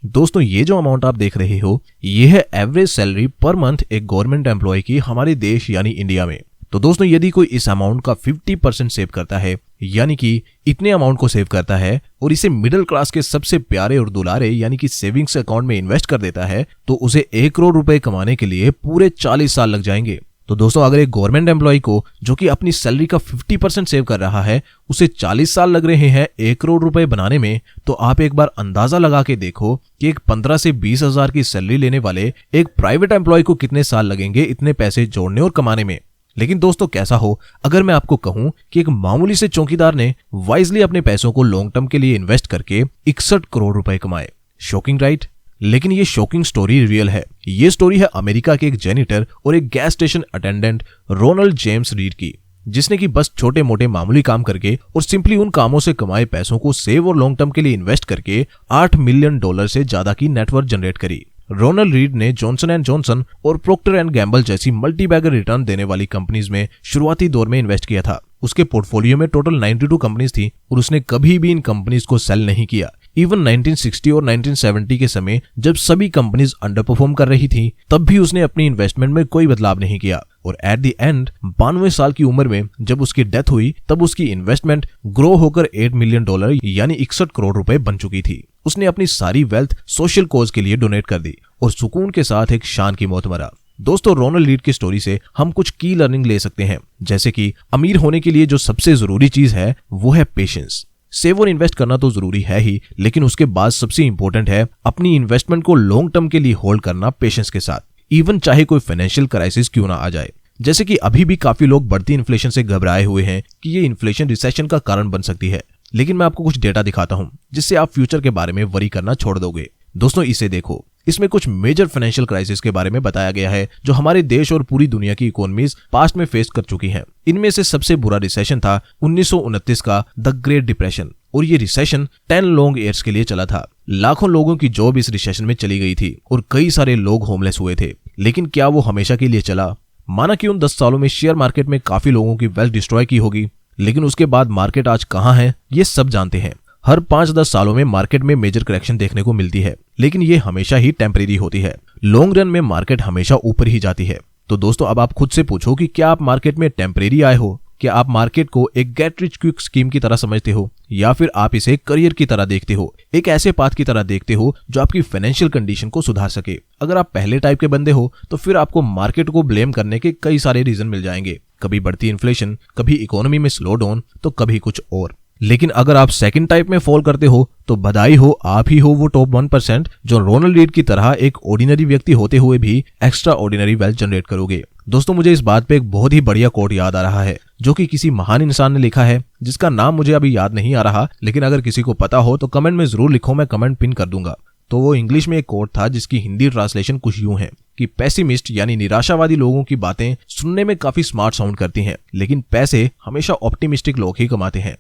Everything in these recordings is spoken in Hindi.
दोस्तों ये जो अमाउंट आप देख रहे हो ये है एवरेज सैलरी पर मंथ एक गवर्नमेंट एम्प्लॉय की हमारे देश यानी इंडिया में। तो दोस्तों यदि कोई इस अमाउंट का 50% सेव करता है, यानी कि इतने अमाउंट को सेव करता है और इसे मिडिल क्लास के सबसे प्यारे और दुलारे यानी कि सेविंग्स अकाउंट में इन्वेस्ट कर देता है, तो उसे 1 करोड़ रुपए कमाने के लिए पूरे 40 साल लग जाएंगे। तो दोस्तों अगर एक गवर्नमेंट एम्प्लॉय को जो कि अपनी सैलरी का 50% सेव कर रहा है उसे 40 साल लग रहे हैं 1 करोड़ रुपए बनाने में, तो आप एक बार अंदाजा लगा के देखो कि एक 15 से 20 हजार की सैलरी लेने वाले एक प्राइवेट एम्प्लॉय को कितने साल लगेंगे इतने पैसे जोड़ने और कमाने में। लेकिन दोस्तों कैसा हो अगर मैं आपको कहूं कि एक मामूली से चौकीदार ने वाइजली अपने पैसों को लॉन्ग टर्म के लिए इन्वेस्ट करके 61 करोड़ रुपए कमाए। Shocking right? लेकिन ये शॉकिंग स्टोरी रियल है। ये स्टोरी है अमेरिका के एक जेनिटर और एक gas station attendant Ronald James Reed की, जिसने की बस छोटे मोटे मामूली काम करके और सिंपली उन कामों से कमाए पैसों को सेव और लॉन्ग टर्म के लिए इन्वेस्ट करके $8 मिलियन से ज्यादा की नेटवर्थ जनरेट करी। रोनाल्ड रीड ने जॉनसन एंड जॉनसन और प्रोक्टर एंड गैम्बल जैसी मल्टी बैगर रिटर्न देने वाली कंपनीज में शुरुआती दौर में इन्वेस्ट किया था। उसके पोर्टफोलियो में टोटल 92 कंपनीज थी और उसने कभी भी इन कंपनीज को सेल नहीं किया। इवन 1960 और 1970 के समय जब सभी कंपनीज अंडर परफॉर्म कर रही थी तब भी उसने अपनी इन्वेस्टमेंट में कोई बदलाव नहीं किया। और एट द एंड 92 साल की उम्र में जब उसकी डेथ हुई तब उसकी इन्वेस्टमेंट ग्रो होकर $8 मिलियन यानी 61 करोड़ रुपए बन चुकी थी। उसने अपनी सारी वेल्थ सोशल कॉज के लिए डोनेट कर दी और सुकून के साथ एक शान की मौत मरा। दोस्तों रोनाल्ड रीड की स्टोरी से हम कुछ की लर्निंग ले सकते हैं, जैसे कि अमीर होने के लिए जो सबसे जरूरी चीज है वो है पेशेंस। सेव और इन्वेस्ट करना तो जरूरी है ही, लेकिन उसके बाद सबसे इंपॉर्टेंट है अपनी इन्वेस्टमेंट को लॉन्ग टर्म के लिए होल्ड करना पेशेंस के साथ, इवन चाहे कोई फाइनेंशियल क्राइसिस क्यों ना आ जाए। जैसे कि अभी भी काफी लोग बढ़ती इन्फ्लेशन से घबराए हुए हैं कि ये इन्फ्लेशन रिसेशन का कारण बन सकती है, लेकिन मैं आपको कुछ डेटा दिखाता हूं जिससे आप फ्यूचर के बारे में वरी करना छोड़ दोगे। दोस्तों इसे देखो, इसमें कुछ मेजर फाइनेंशियल क्राइसिस के बारे में बताया गया है जो हमारे देश और पूरी दुनिया की इकोनॉमीज पास्ट में फेस कर चुकी हैं। इनमें से सबसे बुरा रिसेशन था 1929 का द ग्रेट डिप्रेशन, और ये रिसेशन 10 लॉन्ग ईयर्स के लिए चला था। लाखों लोगों की जॉब इस रिसेशन में चली गई थी और कई सारे लोग होमलेस हुए थे। लेकिन क्या वो हमेशा के लिए चला? माना कि उन 10 सालों में शेयर मार्केट में काफी लोगों की वेल्थ डिस्ट्रॉय की होगी, लेकिन उसके बाद मार्केट आज कहां है ये सब जानते हैं। हर 5-10 सालों में मार्केट में मेजर करेक्शन देखने को मिलती है, लेकिन ये हमेशा ही टेम्परेरी होती है। लॉन्ग रन में मार्केट हमेशा ऊपर ही जाती है। तो दोस्तों अब आप खुद से पूछो कि क्या आप मार्केट में टेम्परेरी आए हो? क्या आप मार्केट को एक गेट रिच क्विक स्कीम की तरह समझते हो, या फिर आप इसे करियर की तरह देखते हो, एक ऐसे पाथ की तरह देखते हो जो आपकी फाइनेंशियल कंडीशन को सुधार सके? अगर आप पहले टाइप के बंदे हो तो फिर आपको मार्केट को ब्लेम करने के कई सारे रीजन मिल जाएंगे, कभी बढ़ती इन्फ्लेशन, कभी इकोनॉमी में स्लो डाउन, तो कभी कुछ और। लेकिन अगर आप सेकंड टाइप में फॉल करते हो तो बधाई हो, आप ही हो वो टॉप 1% जो रोनाल्ड रीड की तरह एक ऑर्डिनरी व्यक्ति होते हुए भी एक्स्ट्रा ऑर्डिनरी वेल्थ जनरेट करोगे। दोस्तों मुझे इस बात पे एक बहुत ही बढ़िया कोट याद आ रहा है जो कि किसी महान इंसान ने लिखा है, जिसका नाम मुझे अभी याद नहीं आ रहा, लेकिन अगर किसी को पता हो तो कमेंट में जरूर लिखो, मैं कमेंट पिन कर दूंगा। तो वो इंग्लिश में एक कोट था जिसकी हिंदी ट्रांसलेशन कुछ यूं है कि पेसिमिस्ट यानी निराशावादी लोगों की बातें सुनने में काफी स्मार्ट साउंड करती हैं, लेकिन पैसे हमेशा ऑप्टिमिस्टिक लोग ही कमाते हैं।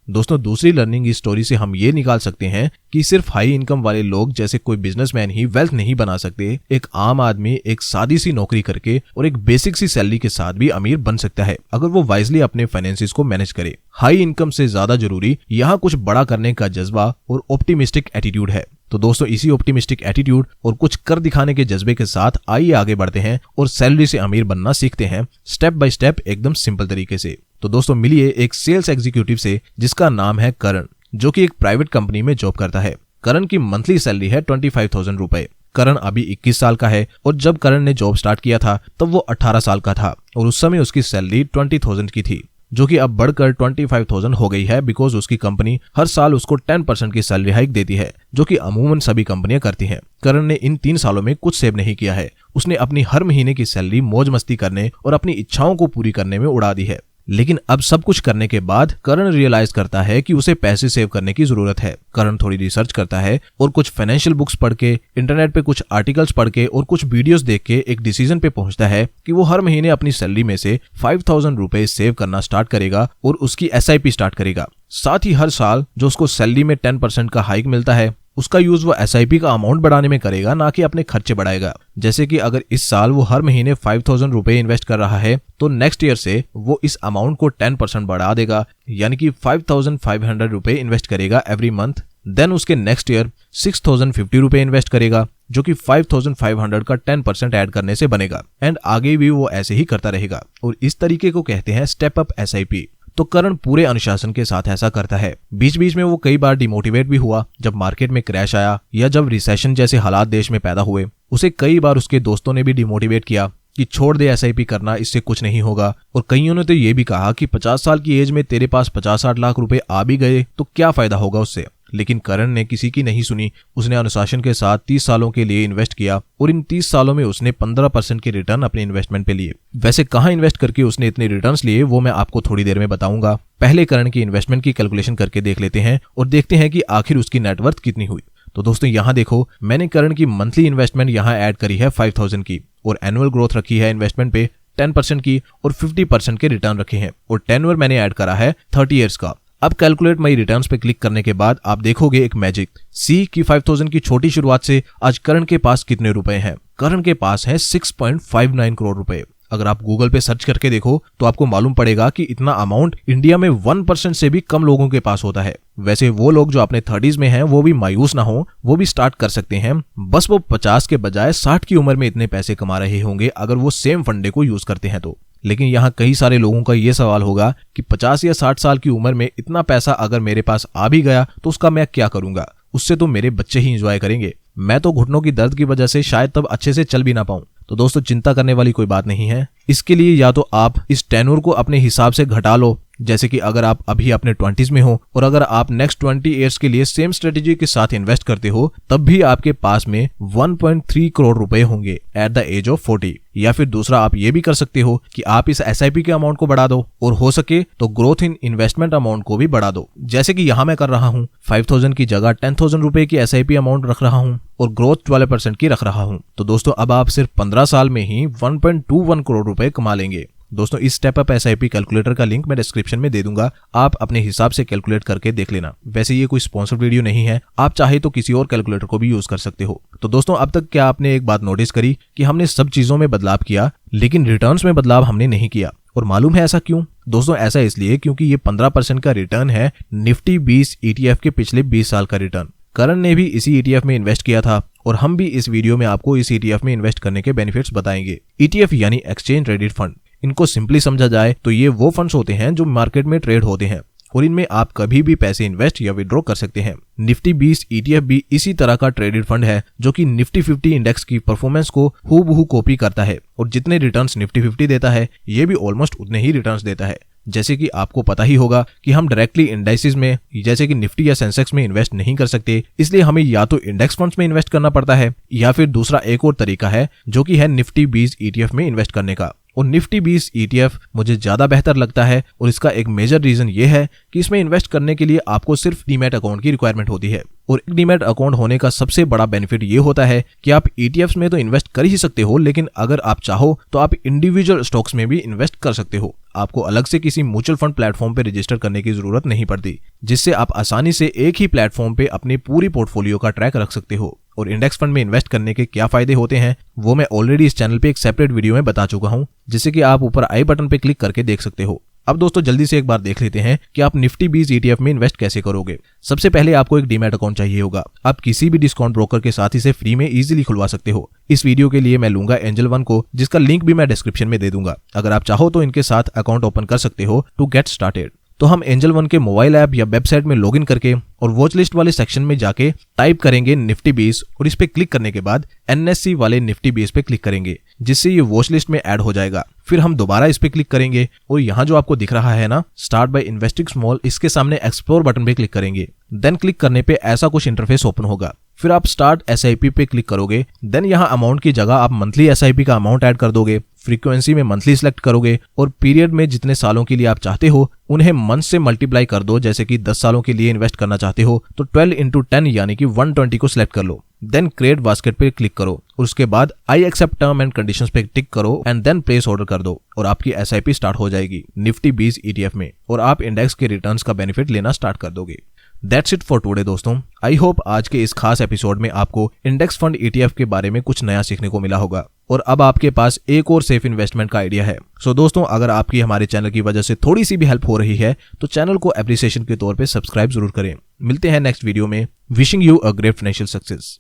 दोस्तों दूसरी लर्निंग इस स्टोरी से हम ये निकाल सकते हैं कि सिर्फ हाई इनकम वाले लोग जैसे कोई बिजनेसमैन ही वेल्थ नहीं बना सकते। एक आम आदमी एक सादी सी नौकरी करके और एक बेसिक सी सैलरी के साथ भी अमीर बन सकता है अगर वो वाइजली अपने फाइनेंसिस को मैनेज करे। हाई इनकम से ज्यादा जरूरी यहाँ कुछ बड़ा करने का जज्बा और ऑप्टिमिस्टिक एटीट्यूड है। तो दोस्तों इसी ऑप्टिमिस्टिक एटीट्यूड और कुछ कर दिखाने के जज्बे के साथ आइए आगे बढ़ते हैं और सैलरी से अमीर बनना सीखते हैं स्टेप बाय स्टेप, एकदम सिंपल तरीके से। तो दोस्तों मिलिए एक सेल्स एग्जीक्यूटिव से जिसका नाम है करण, जो कि एक प्राइवेट कंपनी में जॉब करता है। करण की मंथली सैलरी है 25,000 रुपए। करण अभी 21 साल का है और जब करण ने जॉब स्टार्ट किया था तब वो 18 साल का था और उस समय उसकी सैलरी 20,000 की थी, जो कि अब बढ़कर 25,000 हो गई है बिकॉज उसकी कंपनी हर साल उसको 10% की सैलरी हाइक देती है, जो कि अमूमन सभी कंपनियां करती हैं। करण ने इन 3 सालों में कुछ सेव नहीं किया है। उसने अपनी हर महीने की सैलरी मौज मस्ती करने और अपनी इच्छाओं को पूरी करने में उड़ा दी है। लेकिन अब सब कुछ करने के बाद करण रियलाइज करता है कि उसे पैसे सेव करने की जरूरत है। करण थोड़ी रिसर्च करता है और कुछ फाइनेंशियल बुक्स पढ़ के, इंटरनेट पे कुछ आर्टिकल्स पढ़ के और कुछ वीडियोस देख के एक डिसीजन पे पहुंचता है कि वो हर महीने अपनी सैलरी में से 5,000 रुपए सेव करना स्टार्ट करेगा और उसकी SIP स्टार्ट करेगा। साथ ही हर साल जो उसको सैलरी में 10% का हाइक मिलता है उसका यूज वो SIP का अमाउंट बढ़ाने में करेगा, ना कि अपने खर्चे बढ़ाएगा। जैसे कि अगर इस साल वो हर महीने 5,000 रुपए इन्वेस्ट कर रहा है तो नेक्स्ट ईयर से वो इस अमाउंट को 10% बढ़ा देगा, यानी कि 5,500 रुपए इन्वेस्ट करेगा एवरी मंथ देन उसके नेक्स्ट ईयर 6050 रुपए इन्वेस्ट करेगा, जो कि 5500 का 10% ऐड करने से बनेगा, एंड आगे भी वो ऐसे ही करता रहेगा। और इस तरीके को कहते हैं स्टेप अप SIP। तो करण पूरे अनुशासन के साथ ऐसा करता है। बीच बीच में वो कई बार डिमोटिवेट भी हुआ, जब मार्केट में क्रैश आया या जब रिसेशन जैसे हालात देश में पैदा हुए। उसे कई बार उसके दोस्तों ने भी डिमोटिवेट किया कि छोड़ दे SIP करना, इससे कुछ नहीं होगा। और कईयों ने तो ये भी कहा कि 50 साल की एज में तेरे पास 50-60 लाख रुपए आ भी गए तो क्या फायदा होगा उससे। लेकिन करण ने किसी की नहीं सुनी। उसने अनुशासन के साथ 30 सालों के लिए इन्वेस्ट किया और इन 30 सालों में उसने 15% के रिटर्न अपने इन्वेस्टमेंट पे लिए। वैसे कहाँ इन्वेस्ट करके उसने इतने रिटर्न्स लिए वो मैं आपको थोड़ी देर में बताऊंगा। पहले करण की इन्वेस्टमेंट की कैलकुलेशन करके देख लेते हैं और देखते हैं कि आखिर उसकी नेटवर्थ कितनी हुई। तो दोस्तों यहाँ देखो, मैंने करण की मंथली इन्वेस्टमेंट यहाँ ऐड करी है 5000 की, और एनुअल ग्रोथ रखी है इन्वेस्टमेंट पे 10% की, और 50% के रिटर्न रखे हैं, और टेन्योर मैंने ऐड करा है 30 ईयर्स का। अब कैलकुलेट माई रिटर्न्स पे क्लिक करने के बाद आप देखोगे एक मैजिक सी की 5000 की छोटी शुरुआत से आज करण के पास कितने रुपए हैं। करण के पास है 6.59 करोड़ रुपए। अगर आप गूगल पे सर्च करके देखो तो आपको मालूम पड़ेगा कि इतना अमाउंट इंडिया में 1% से भी कम लोगों के पास होता है। वैसे वो लोग जो अपने 30s में हैं वो भी मायूस ना हो, वो भी स्टार्ट कर सकते हैं। बस वो 50 के बजाय 60 की उम्र में इतने पैसे कमा रहे होंगे अगर वो सेम फंडे को यूज करते हैं तो। लेकिन यहाँ कई सारे लोगों का ये सवाल होगा कि 50 या 60 साल की उम्र में इतना पैसा अगर मेरे पास आ भी गया तो उसका मैं क्या करूंगा, उससे तो मेरे बच्चे ही एंजॉय करेंगे, मैं तो घुटनों की दर्द की वजह से शायद तब अच्छे से चल भी ना पाऊं। तो दोस्तों चिंता करने वाली कोई बात नहीं है। इसके लिए या तो आप इस टेन्योर को अपने हिसाब से घटा लो, जैसे कि अगर आप अभी अपने 20s में हो और अगर आप नेक्स्ट 20 ईयर्स के लिए सेम स्ट्रेटेजी के साथ इन्वेस्ट करते हो तब भी आपके पास में 1.3 करोड़ रुपए होंगे एट द एज ऑफ 40। या फिर दूसरा आप ये भी कर सकते हो कि आप इस SIP के अमाउंट को बढ़ा दो और हो सके तो ग्रोथ इन इन्वेस्टमेंट अमाउंट को भी बढ़ा दो, जैसे कि यहाँ मैं कर रहा हूँ। 5000 की जगह 10,000 रुपए की SIP अमाउंट रख रहा हूँ और ग्रोथ 12% की रख रहा हूँ। तो दोस्तों अब आप सिर्फ 15 साल में ही 1.21 करोड़ रुपए कमा लेंगे। दोस्तों इस स्टेप अप SIP कैलकुलेटर का लिंक मैं डिस्क्रिप्शन में दे दूंगा, आप अपने हिसाब से कैलकुलेट करके देख लेना। वैसे ये कोई स्पॉन्सर्ड वीडियो नहीं है, आप चाहे तो किसी और कैलकुलेटर को भी यूज कर सकते हो। तो दोस्तों अब तक क्या आपने एक बात नोटिस करी कि हमने सब चीजों में बदलाव किया लेकिन रिटर्न्स में बदलाव हमने नहीं किया। और मालूम है ऐसा क्यों? दोस्तों ऐसा इसलिए क्योंकि ये 15% का रिटर्न है निफ्टी 20 ETF के पिछले 20 साल का रिटर्न। करण ने भी इसी ETF में इन्वेस्ट किया था और हम भी इस वीडियो में आपको इस ETF में इन्वेस्ट करने के बेनिफिट्स बताएंगे। ETF यानी एक्सचेंज ट्रेडेड फंड। इनको सिंपली समझा जाए तो ये वो फंड्स होते हैं जो मार्केट में ट्रेड होते हैं और इनमें आप कभी भी पैसे इन्वेस्ट या विड्रॉ कर सकते हैं। निफ्टी 20 ETF भी इसी तरह का ट्रेडेड फंड है जो कि निफ्टी 50 इंडेक्स की परफॉर्मेंस को हूबहू कॉपी करता है और जितने रिटर्न्स निफ्टी 50 देता है ये भी ऑलमोस्ट उतने ही रिटर्न्स देता है। जैसे कि आपको पता ही होगा कि हम डायरेक्टली इंडाइसेस में जैसे कि निफ्टी या सेंसेक्स में इन्वेस्ट नहीं कर सकते, इसलिए हमें या तो इंडेक्स फंड्स में इन्वेस्ट करना पड़ता है या फिर दूसरा एक और तरीका है जो कि है निफ्टी 20 ETF में इन्वेस्ट करने का। और निफ्टी 20 ETF मुझे ज्यादा बेहतर लगता है और इसका एक मेजर रीजन ये है कि इसमें इन्वेस्ट करने के लिए आपको सिर्फ डीमैट अकाउंट की रिक्वायरमेंट होती है। और एक डीमैट अकाउंट होने का सबसे बड़ा बेनिफिट ये होता है कि आप ETFs में तो इन्वेस्ट कर ही सकते हो, लेकिन अगर आप चाहो तो आप इंडिविजुअल स्टॉक्स में भी इन्वेस्ट कर सकते हो। आपको अलग से किसी म्यूचुअल फंड प्लेटफॉर्म पे रजिस्टर करने की जरूरत नहीं पड़ती, जिससे आप आसानी से एक ही प्लेटफॉर्म पे अपनी पूरी पोर्टफोलियो का ट्रैक रख सकते हो। और इंडेक्स फंड में इन्वेस्ट करने के क्या फायदे होते हैं वो मैं ऑलरेडी इस चैनल पे एक सेपरेट वीडियो में बता चुका हूँ, जिसे कि आप ऊपर आई बटन पे क्लिक करके देख सकते हो। अब दोस्तों जल्दी से एक बार देख लेते हैं कि आप निफ्टी 20 ETF में इन्वेस्ट कैसे करोगे। सबसे पहले आपको एक डीमैट अकाउंट चाहिए होगा। आप किसी भी डिस्काउंट ब्रोकर के साथ इसे फ्री में इजीली खुलवा सकते हो। इस वीडियो के लिए मैं लूंगा एंजल वन को, जिसका लिंक भी मैं डिस्क्रिप्शन में दे दूंगा। अगर आप चाहो तो इनके साथ अकाउंट ओपन कर सकते हो टू गेट स्टार्टेड। तो हम एंजल वन के मोबाइल ऐप या वेबसाइट में लॉगिन करके और वॉच लिस्ट वाले सेक्शन में जाके टाइप करेंगे निफ्टी 20 और इस पे क्लिक करने के बाद NSE वाले निफ्टी 20 पे क्लिक करेंगे, जिससे ये वॉच लिस्ट में ऐड हो जाएगा। फिर हम दोबारा इस पे क्लिक करेंगे और यहाँ जो आपको दिख रहा है ना स्टार्ट बाय इन्वेस्टिंग स्मॉल, इसके सामने एक्सप्लोर बटन पे क्लिक करेंगे। देन क्लिक करने पे ऐसा कुछ इंटरफेस ओपन होगा। फिर आप स्टार्ट SIP पे क्लिक करोगे। देन यहाँ अमाउंट की जगह आप मंथली SIP का अमाउंट ऐड कर दोगे। फ्रीक्वेंसी में मंथली सिलेक्ट करोगे और पीरियड में जितने सालों के लिए आप चाहते हो उन्हें मंथ से मल्टीप्लाई कर दो। जैसे कि 10 सालों के लिए इन्वेस्ट करना चाहते हो तो 12 × 10 यानी कि 120 को सिलेक्ट कर लो। देन क्रिएट बास्केट पे क्लिक करो और उसके बाद I accept term and conditions पे टिक करो एंड देन प्लेस ऑर्डर कर दो और आपकी SIP स्टार्ट हो जाएगी निफ्टी 20 ETF में और आप इंडेक्स के रिटर्न्स का बेनिफिट लेना स्टार्ट कर दोगे। दैट्स इट फॉर टुडे दोस्तों। आई होप आज के इस खास एपिसोड में आपको इंडेक्स फंड ETF के बारे में कुछ नया सीखने को मिला होगा और अब आपके पास एक और सेफ इन्वेस्टमेंट का आइडिया है। सो दोस्तों, अगर आपकी हमारे चैनल की वजह से थोड़ी सी भी हेल्प हो रही है तो चैनल को एप्रिसिएशन के तौर पे सब्सक्राइब जरूर करें। मिलते हैं नेक्स्ट वीडियो में। Wishing you a great financial success.